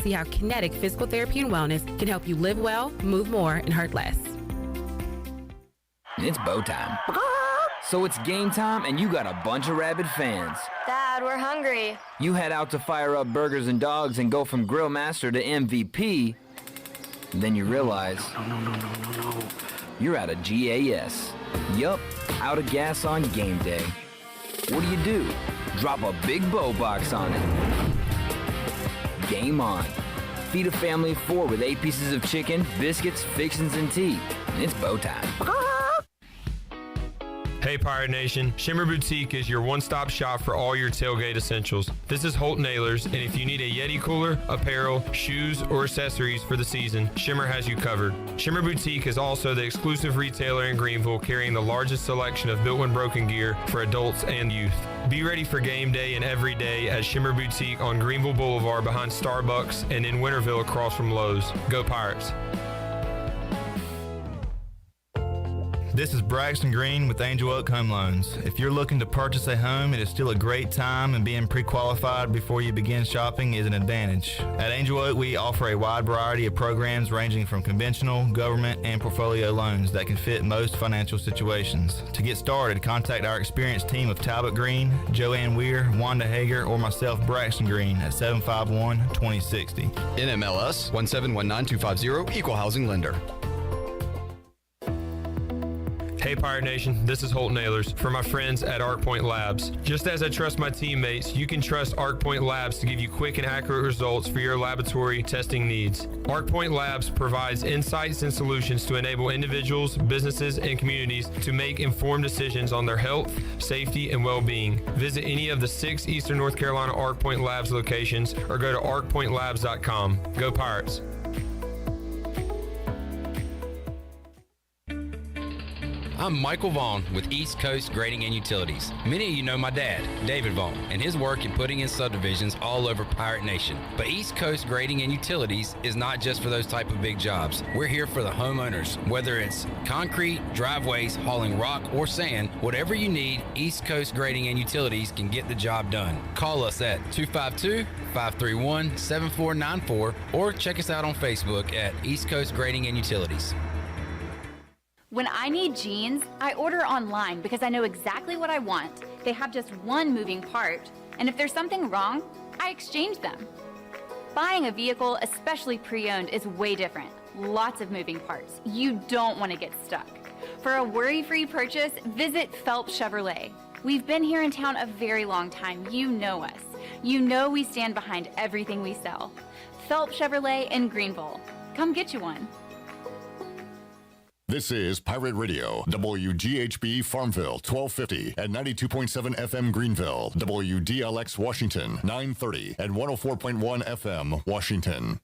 see how Kinetic Physical Therapy and Wellness can help you live well, move more, and hurt less. It's bow time. So it's game time and you got a bunch of rabid fans. Dad, we're hungry. You head out to fire up burgers and dogs and go from grill master to MVP. Then you realize you're out of gas. Yup, out of gas on game day. What do? Drop a big bow box on it. Game on. Feed a family of 4 with 8 pieces of chicken, biscuits, fixins, and tea. It's bow time. Hey Pirate Nation, Shimmer Boutique is your one-stop shop for all your tailgate essentials. This is Holt Nailers, and if you need a Yeti cooler, apparel, shoes, or accessories for the season, Shimmer has you covered. Shimmer Boutique is also the exclusive retailer in Greenville carrying the largest selection of built and broken gear for adults and youth. Be ready for game day and every day at Shimmer Boutique on Greenville Boulevard behind Starbucks and in Winterville across from Lowe's. Go Pirates! This is Braxton Green with Angel Oak Home Loans. If you're looking to purchase a home, it is still a great time, and being pre-qualified before you begin shopping is an advantage. At Angel Oak, we offer a wide variety of programs ranging from conventional, government, and portfolio loans that can fit most financial situations. To get started, contact our experienced team of Talbot Green, Joanne Weir, Wanda Hager, or myself, Braxton Green, at 751-2060. NMLS 1719250, Equal Housing Lender. Hey Pirate Nation, this is Holt Nailers for my friends at Arc Point Labs. Just as I trust my teammates, you can trust Arc Point Labs to give you quick and accurate results for your laboratory testing needs. Arc Point Labs provides insights and solutions to enable individuals, businesses, and communities to make informed decisions on their health, safety, and well-being. Visit any of the 6 Eastern North Carolina Arc Point Labs locations or go to arcpointlabs.com. Go Pirates! I'm Michael Vaughn with East Coast Grading and Utilities. Many of you know my dad, David Vaughn, and his work in putting in subdivisions all over Pirate Nation. But East Coast Grading and Utilities is not just for those type of big jobs. We're here for the homeowners. Whether it's concrete, driveways, hauling rock, or sand, whatever you need, East Coast Grading and Utilities can get the job done. Call us at 252-531-7494 or check us out on Facebook at East Coast Grading and Utilities. When I need jeans, I order online because I know exactly what I want. They have just one moving part, and if there's something wrong, I exchange them. Buying a vehicle, especially pre-owned, is way different. Lots of moving parts. You don't want to get stuck. For a worry-free purchase, visit Phelps Chevrolet. We've been here in town a very long time. You know us. You know we stand behind everything we sell. Phelps Chevrolet in Greenville. Come get you one. This is Pirate Radio, WGHB Farmville, 1250 and 92.7 FM Greenville, WDLX Washington, 930 and 104.1 FM Washington.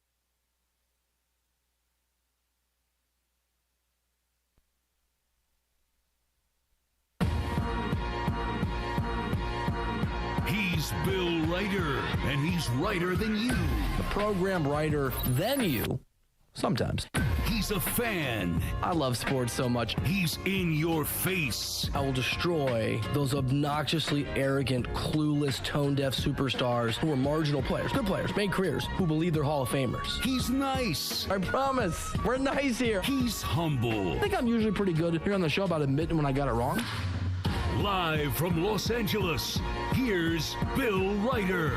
He's Bill Ryder, and he's Ryder than you. The program Ryder than you. Sometimes. He's a fan. I love sports so much. He's in your face. I will destroy those obnoxiously arrogant, clueless, tone-deaf superstars who are marginal players, good players, made careers, who believe they're Hall of Famers. He's nice. I promise. We're nice here. He's humble. I think I'm usually pretty good here on the show about admitting when I got it wrong. Live from Los Angeles, here's Bill Ryder.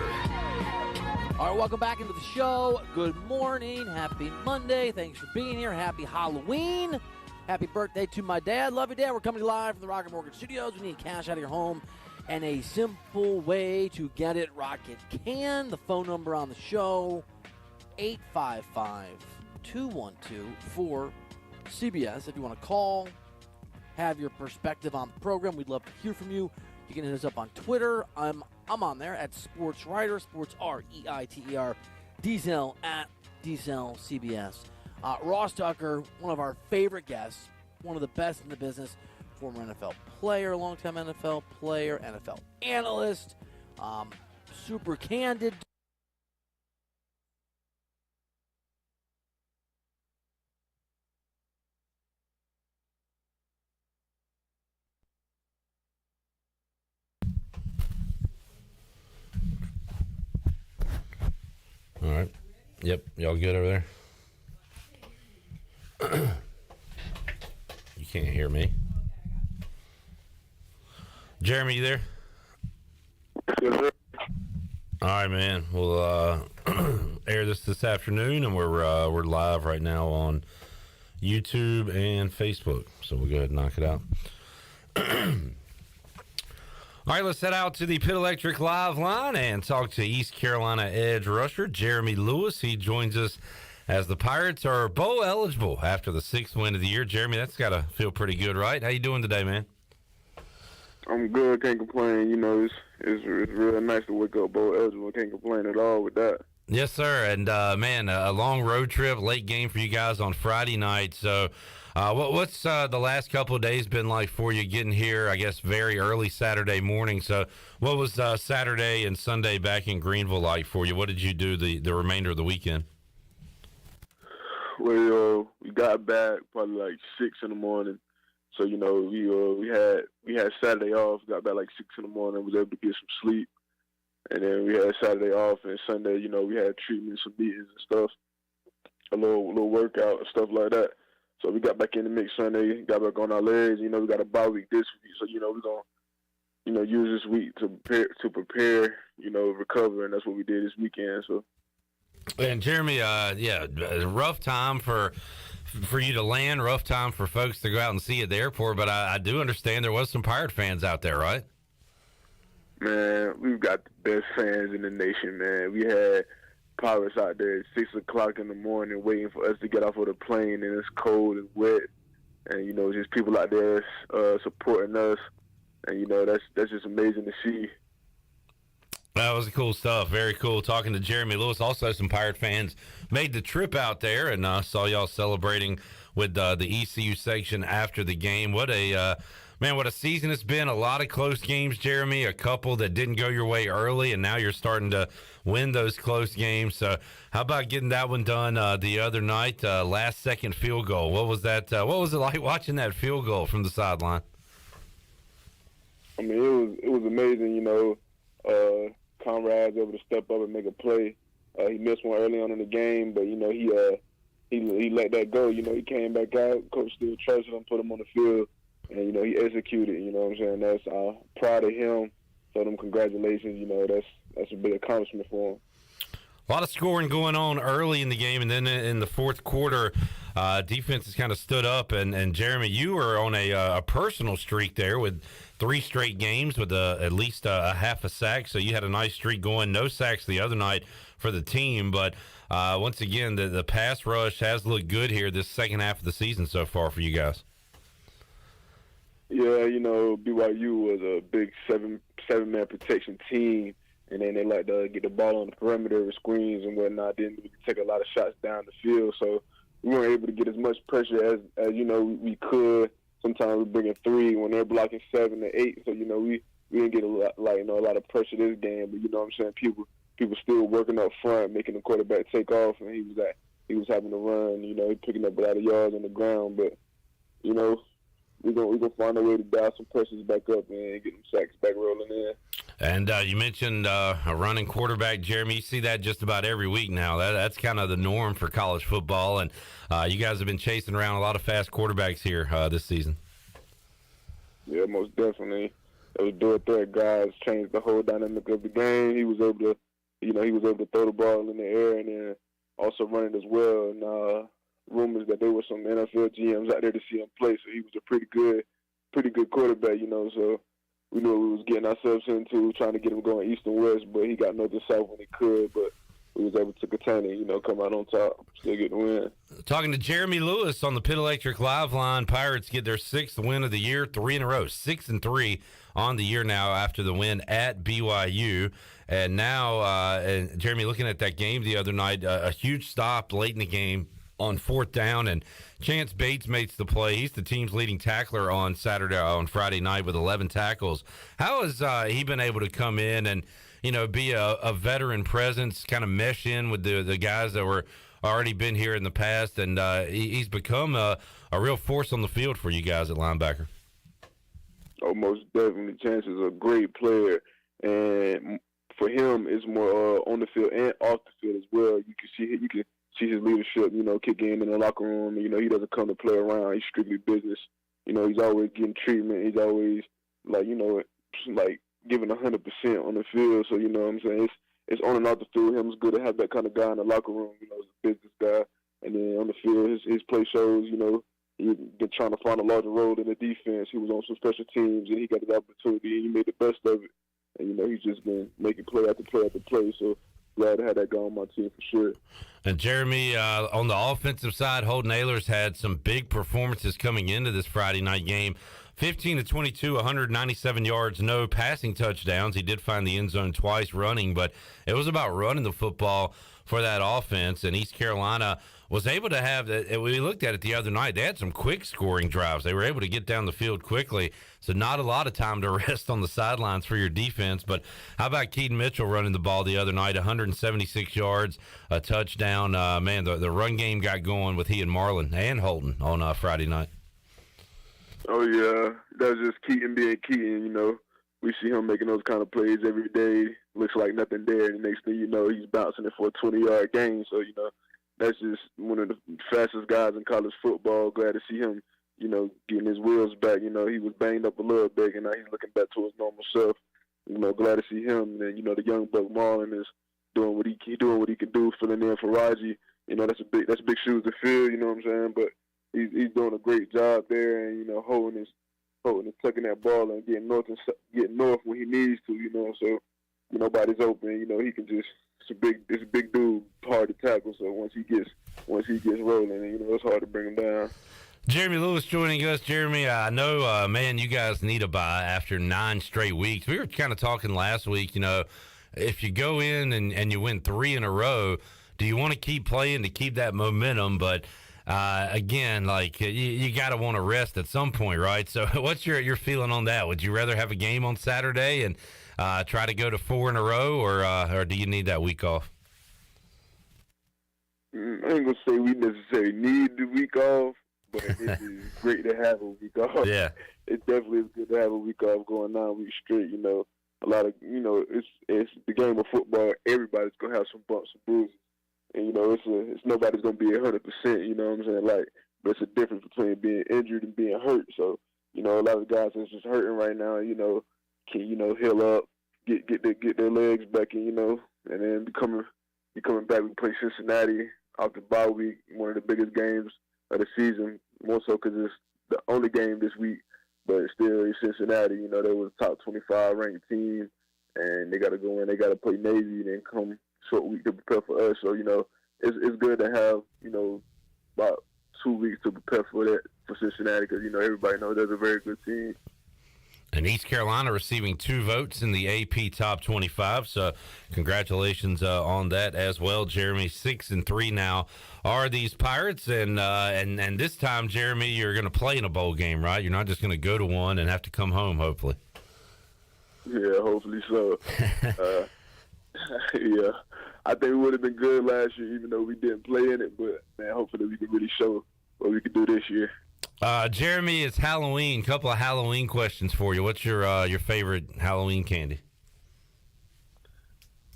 All right, welcome back into the show. Good morning. Happy Monday. Thanks for being here. Happy Halloween. Happy birthday to my dad. Love you, Dad. We're coming live from the Rocket Mortgage Studios. We need cash out of your home and a simple way to get it. Rocket can. The phone number on the show, 855-212-4CBS. If you want to call, have your perspective on the program, we'd love to hear from you. You can hit us up on Twitter. I'm on there at Sports Ryder, Sports R-E-I-T-E-R, Diesel at Diesel CBS. Ross Tucker, one of our favorite guests, one of the best in the business, former NFL player, longtime NFL player, NFL analyst, super candid. All right. Yep. Y'all good over there? You can't hear me. Jeremy, you there? Yes, sir. All right, man. We'll air this afternoon, and we're live right now on YouTube and Facebook. So we'll go ahead and knock it out. All right, let's head out to the Pit Electric Live line and talk to East Carolina edge rusher Jeremy Lewis. He joins us as the Pirates are bowl eligible after the 6th win of the year. Jeremy, that's got to feel pretty good, right? How you doing today, man? I'm good. Can't complain. You know, it's real nice to wake up bowl eligible. Can't complain at all with that. Yes, sir. And, man, a long road trip, late game for you guys on Friday night. So what's the last couple of days been like for you getting here, I guess, very early Saturday morning? So what was Saturday and Sunday back in Greenville like for you? What did you do the remainder of the weekend? Well, we got back probably like 6 in the morning. So, you know, we had Saturday off, got back like 6 in the morning, was able to get some sleep. And then we had Saturday off, and Sunday, you know, we had treatments, some meetings and stuff, a little workout and stuff like that. So we got back in the mix Sunday, got back on our legs. You know, we got a bye week this week, so, you know, we're going to, you know, use this week to prepare, you know, recover, and that's what we did this weekend. So. And Jeremy, rough time for you to land, rough time for folks to go out and see you at the airport, but I do understand there was some Pirate fans out there, right? Man, we've got the best fans in the nation, man. We had Pirates out there at 6 o'clock in the morning waiting for us to get off of the plane, and it's cold and wet. And, you know, just people out there supporting us. And, you know, that's just amazing to see. That was cool stuff. Very cool. Talking to Jeremy Lewis. Also, some Pirate fans made the trip out there and saw y'all celebrating with the ECU section after the game. What a season it's been. A lot of close games, Jeremy. A couple that didn't go your way early, and now you're starting to win those close games. So how about getting that one done the other night? Last-second field goal. What was that? What was it like watching that field goal from the sideline? I mean, it was amazing, you know. Conrad's able to step up and make a play. He missed one early on in the game, but, you know, he let that go. You know, he came back out. Coach still trusted him, put him on the field, and, you know, he executed. You know what I'm saying? That's proud of him. So them congratulations. You know, that's a big accomplishment for him. A lot of scoring going on early in the game, and then in the fourth quarter, defense has kind of stood up. And Jeremy, you were on a personal streak there with 3 straight games with at least a half a sack. So you had a nice streak going. No sacks the other night for the team. But once again, the pass rush has looked good here this second half of the season so far for you guys. Yeah, you know, BYU was a big seven-man protection team. And then they like to get the ball on the perimeter with screens and whatnot. Then we could take a lot of shots down the field. So we weren't able to get as much pressure as you know, we could. Sometimes we bring in 3 when they're blocking 7 or 8. So, you know, we didn't get a lot of pressure this game. But, you know what I'm saying, people still working up front, making the quarterback take off. And he was having to run, you know, picking up a lot of yards on the ground. But, you know, we're gonna find a way to dial some pressures back up and get them sacks back rolling in. And you mentioned a running quarterback, Jeremy. You see that just about every week now. That's kind of the norm for college football. And you guys have been chasing around a lot of fast quarterbacks here this season. Yeah, most definitely. Those dual threat guys changed the whole dynamic of the game. He was able to throw the ball in the air and then also run it as well. And rumors that there were some NFL GMs out there to see him play, so he was a pretty good quarterback, you know. So we knew what we was getting ourselves into, trying to get him going east and west, but he got north and south when he could, but we was able to contain it, you know, come out on top, still get the win. Talking to Jeremy Lewis on the Pit Electric Live line. Pirates get their 6th win of the year, 3 in a row, 6-3 on the year now after the win at BYU. And now, and Jeremy, looking at that game the other night, a huge stop late in the game on 4th down, and Chance Bates makes the play. He's the team's leading tackler on Friday night with 11 tackles. How has he been able to come in and, you know, be a veteran presence, kind of mesh in with the guys that were already been here in the past, and he's become a real force on the field for you guys at linebacker? Oh, most definitely. Chance is a great player, and for him, it's more on the field and off the field as well. You can see his leadership, kick game in the locker room. He doesn't come to play around. He's strictly business. He's always getting treatment. He's always giving 100% on the field. So, you know what I'm saying? It's on and off the field. It's good to have that kind of guy in the locker room, as a business guy. And then on the field, his play shows, he's been trying to find a larger role in the defense. He was on some special teams, and he got the opportunity, and he made the best of it. And, he's just been making play after play after play. So, glad to have that guy on my team for sure. And Jeremy, on the offensive side, Holton Ahlers had some big performances coming into this Friday night game. 15-22, 197 yards, no passing touchdowns. He did find the end zone twice running, but it was about running the football for that offense. And East Carolina was able to have, we looked at it the other night, they had some quick scoring drives. They were able to get down the field quickly, so not a lot of time to rest on the sidelines for your defense. But how about Keaton Mitchell running the ball the other night, 176 yards, a touchdown. Man, the run game got going with he and Marlon and Holton on Friday night. Oh, yeah, that's just Keaton being Keaton, We see him making those kind of plays every day. Looks like nothing there, and the next thing you know, he's bouncing it for a 20-yard gain. So, that's just one of the fastest guys in college football. Glad to see him, getting his wheels back. He was banged up a little bit, and now he's looking back to his normal self. Glad to see him. And then, the young buck Marlon is doing what he can do, filling in for Raji. That's big shoes to fill, you know what I'm saying? But he's doing a great job there, and, holding and tucking that ball and getting north when he needs to, so nobody's open, he can just it's a big dude, hard to tackle. So once he gets rolling, it's hard to bring him down. Jeremy Lewis joining us. Jeremy, I know, man, you guys need a bye after 9 straight weeks. We were kind of talking last week, if you go in and you win 3 in a row, do you want to keep playing to keep that momentum? But again, you got to want to rest at some point, right? So what's your feeling on that? Would you rather have a game on Saturday and try to go to 4 in a row, or do you need that week off? I ain't going to say we necessarily need the week off, but it is great to have a week off. Yeah. It definitely is good to have a week off going 9 weeks straight, A lot of, it's the game of football. Everybody's going to have some bumps and bruises. And, it's nobody's going to be 100%, you know what I'm saying? But it's a difference between being injured and being hurt. So, a lot of guys that's just hurting right now, can, heal up, get their legs back in, and then be coming back. We play Cincinnati off the bye week, one of the biggest games of the season, more so because it's the only game this week. But still, it's Cincinnati, they was a top 25 ranked team, and they got to go in, they got to play Navy, and then come short week to prepare for us. So, it's good to have, about 2 weeks to prepare for that for Cincinnati because, everybody knows they're a very good team. And East Carolina receiving 2 votes in the AP Top 25, so congratulations on that as well, Jeremy. 6-3 now are these Pirates, and this time, Jeremy, you're going to play in a bowl game, right? You're not just going to go to one and have to come home, hopefully. Yeah, hopefully so. Yeah, I think it would have been good last year, even though we didn't play in it. But man, hopefully we can really show what we can do this year. Jeremy, it's Halloween. Couple of Halloween questions for you. What's your favorite Halloween candy?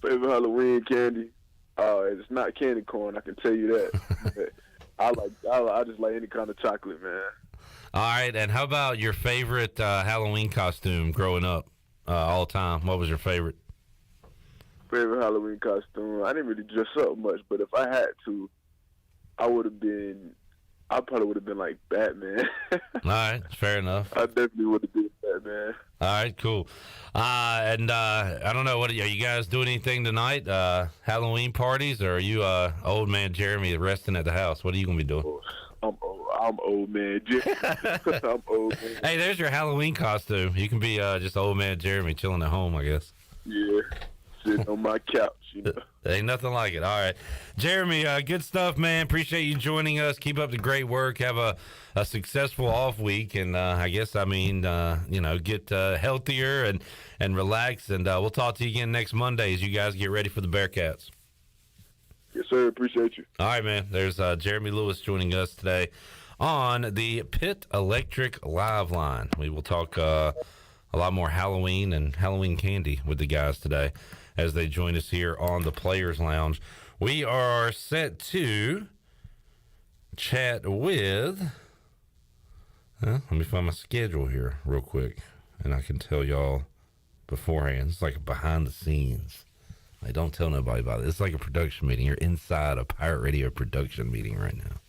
Favorite Halloween candy? It's not candy corn. I can tell you that. I just like any kind of chocolate, man. All right, and how about your favorite Halloween costume growing up all time? What was your favorite? Favorite Halloween costume? I didn't really dress up much, but if I had to, I probably would have been like Batman. All right, fair enough. I definitely would have been Batman. All right, cool. And I don't know, are you guys doing anything tonight? Halloween parties, or are you old man Jeremy resting at the house? What are you going to be doing? I'm old man Jeremy. I'm old man. Hey, there's your Halloween costume. You can be just old man Jeremy chilling at home, I guess. Yeah. Sitting on my couch, Ain't nothing like it. All right. Jeremy, good stuff, man. Appreciate you joining us. Keep up the great work. Have a successful off week. And get healthier and relax. And we'll talk to you again next Monday as you guys get ready for the Bearcats. Yes, sir. Appreciate you. All right, man. There's Jeremy Lewis joining us today on the Pitt Electric Live Line. We will talk a lot more Halloween and Halloween candy with the guys today. as they join us here on the Players Lounge. We are set to chat with... let me find my schedule here real quick, and I can tell y'all beforehand. It's like behind the scenes. Like, don't tell nobody about it. It's like a production meeting. You're inside a Pirate Radio production meeting right now.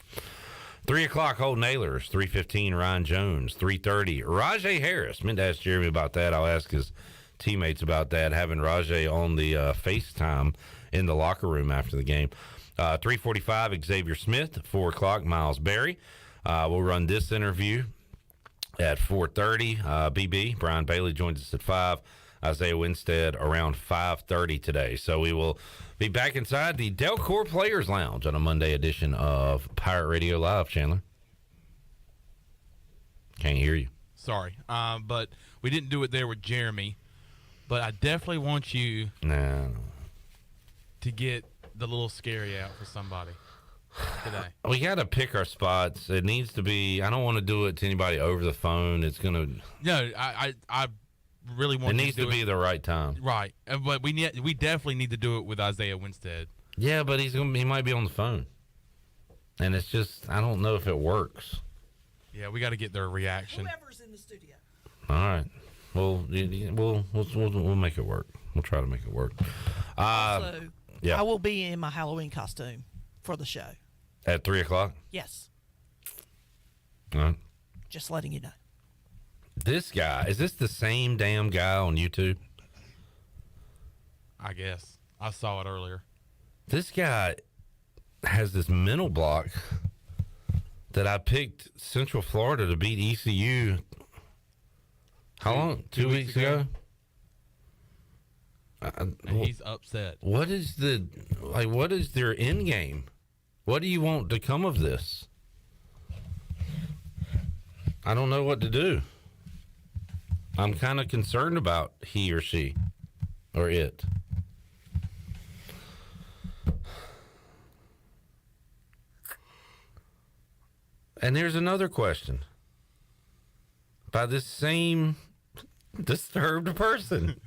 3 o'clock, Holton Ahlers. 3:15, Ryan Jones. 3:30, Rajay Harris. Meant to ask Jeremy about that. I'll ask his teammates about that, having Rajay on the FaceTime in the locker room after the game. 3:45, Xavier Smith. 4 o'clock, Miles Berry. We'll run this interview at 4:30. BB, Brian Bailey, joins us at 5. Isaiah Winstead around 5:30 today. So we will be back inside the Delcor Players Lounge on a Monday edition of Pirate Radio Live. Chandler? Can't hear you. Sorry. But we didn't do it there with Jeremy. But I definitely want you to get the little scary out for somebody today. We got to pick our spots. It needs to be, I don't want to do it to anybody over the phone. It's going to. No, I really want it needs to be the right time. Right. But we definitely need to do it with Isaiah Winstead. Yeah, but he might be on the phone. And it's just, I don't know if it works. Yeah, we got to get their reaction. Whoever's in the studio. All right. Well, we'll make it work. We'll try to make it work. Also, yeah. I will be in my Halloween costume for the show. At 3 o'clock? Yes. All right. Just letting you know. This guy, is this the same damn guy on YouTube? I guess. I saw it earlier. This guy has this mental block that I picked Central Florida to beat ECU. How long? 2 weeks ago? And he's upset. What is their end game? What do you want to come of this? I don't know what to do. I'm kind of concerned about he or she or it. And there's another question by this same disturbed person.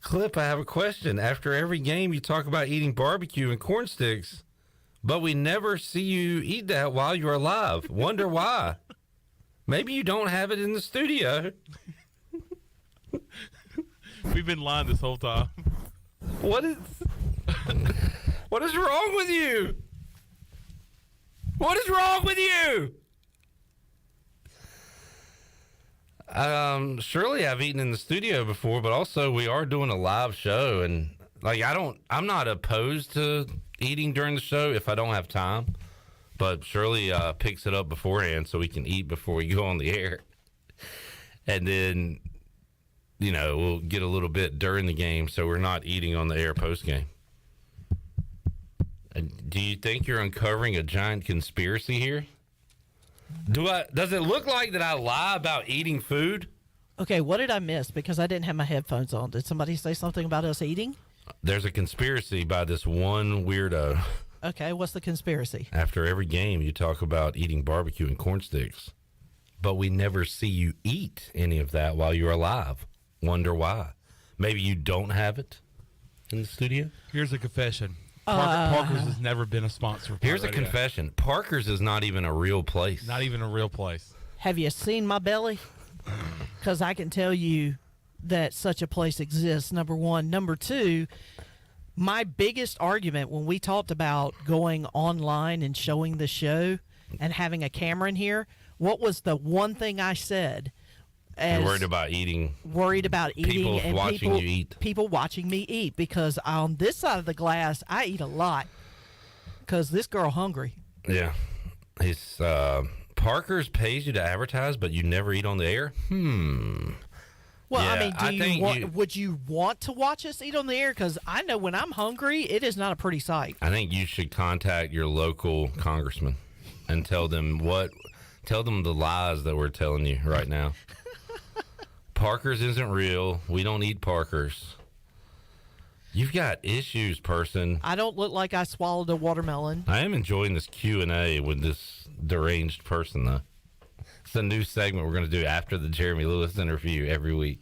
Clip, I have a question. After every game, you talk about eating barbecue and corn sticks, but we never see you eat that while you're alive. Wonder why? Maybe you don't have it in the studio. We've been lying this whole time. What is wrong with you? What is wrong with you? Surely I've eaten in the studio before, but also we are doing a live show, and I'm not opposed to eating during the show if I don't have time, but Shirley picks it up beforehand so we can eat before we go on the air. And then, we'll get a little bit during the game so we're not eating on the air post game. Do you think you're uncovering a giant conspiracy here? Does it look like that I lie about eating food? Okay, what did I miss? Because I didn't have my headphones on. Did somebody say something about us eating? There's a conspiracy by this one weirdo. Okay, what's the conspiracy? After every game, you talk about eating barbecue and corn sticks, but we never see you eat any of that while you're alive. Wonder why? Maybe you don't have it in the studio? Here's a confession. Parker's has never been a sponsor. Here's a confession. Parker's is not even a real place. Not even a real place. Have you seen my belly? Because I can tell you that such a place exists, number one. Number two, my biggest argument when we talked about going online and showing the show and having a camera in here, what was the one thing I said? You're worried about eating. Worried about eating people and watching you eat. People watching me eat, because on this side of the glass, I eat a lot because this girl hungry. Yeah. He's Parker's pays you to advertise, but you never eat on the air? Well, Yeah, I mean, would you want to watch us eat on the air? Because I know when I'm hungry, it is not a pretty sight. I think you should contact your local congressman and tell them the lies that we're telling you right now. Parker's isn't real. We don't eat Parker's. You've got issues, person. I don't look like I swallowed a watermelon. I am enjoying this Q&A with this deranged person, though. It's a new segment we're going to do after the Jeremy Lewis interview every week.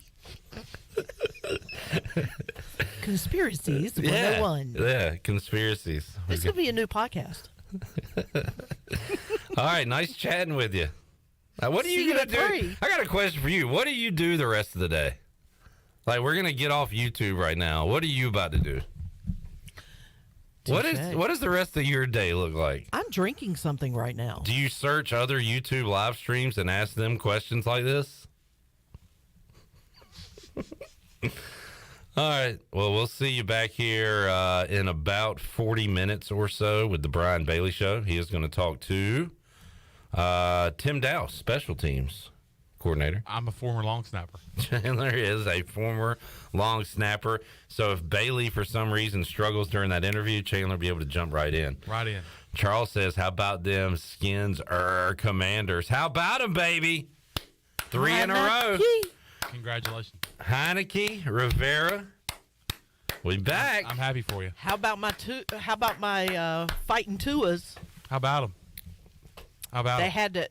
Conspiracies 101. Yeah, conspiracies. This could be a new podcast. All right, nice chatting with you. What are See you you gonna at do? 3. I got a question for you. What do you do the rest of the day? Like, we're gonna get off YouTube right now. What are you about to do? What does the rest of your day look like? I'm drinking something right now. Do you search other YouTube live streams and ask them questions like this? All right. Well, we'll see you back here in about 40 minutes or so with the Brian Bailey Show. He is going to talk to Tim Dowse, special teams coordinator. I'm a former long snapper. Chandler is a former long snapper. So if Bailey, for some reason, struggles during that interview, Chandler will be able to jump right in. Right in. Charles says, how about them Skins Commanders? How about them, baby? 3 in a row. Congratulations. Heineke, Rivera, we back. I'm happy for you. How about my fighting Tuas? How about them?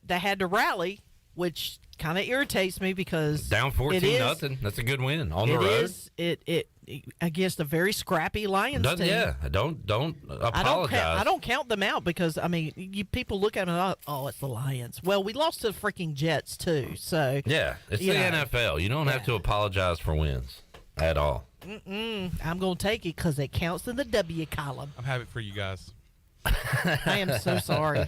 They had to rally, which kind of irritates me because down 14-0. That's a good win on the road. It against a very scrappy Lions team. Yeah, don't apologize. I don't count them out because people look at them and it's the Lions. Well, we lost to the freaking Jets too. So yeah, it's the NFL. You don't have to apologize for wins at all. I'm gonna take it because it counts in the W column. I'm happy for you guys. I am so sorry.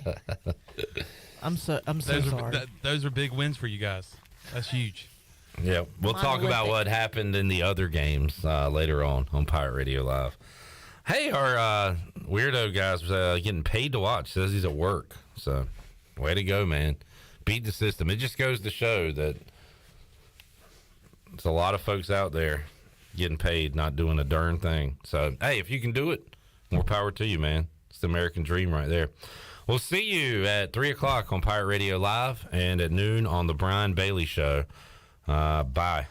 I'm so sorry. Those are big wins for you guys. That's huge. Yeah, we'll talk about what happened in the other games later on Pirate Radio Live. Hey, our weirdo guy's getting paid to watch. Says he's at work. So, way to go, man. Beat the system. It just goes to show that there's a lot of folks out there getting paid, not doing a darn thing. So, hey, if you can do it, more power to you, man. It's the American dream right there. We'll see you at 3 o'clock on Pirate Radio Live and at noon on the Brian Bailey Show. Bye.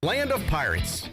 Land of Pirates.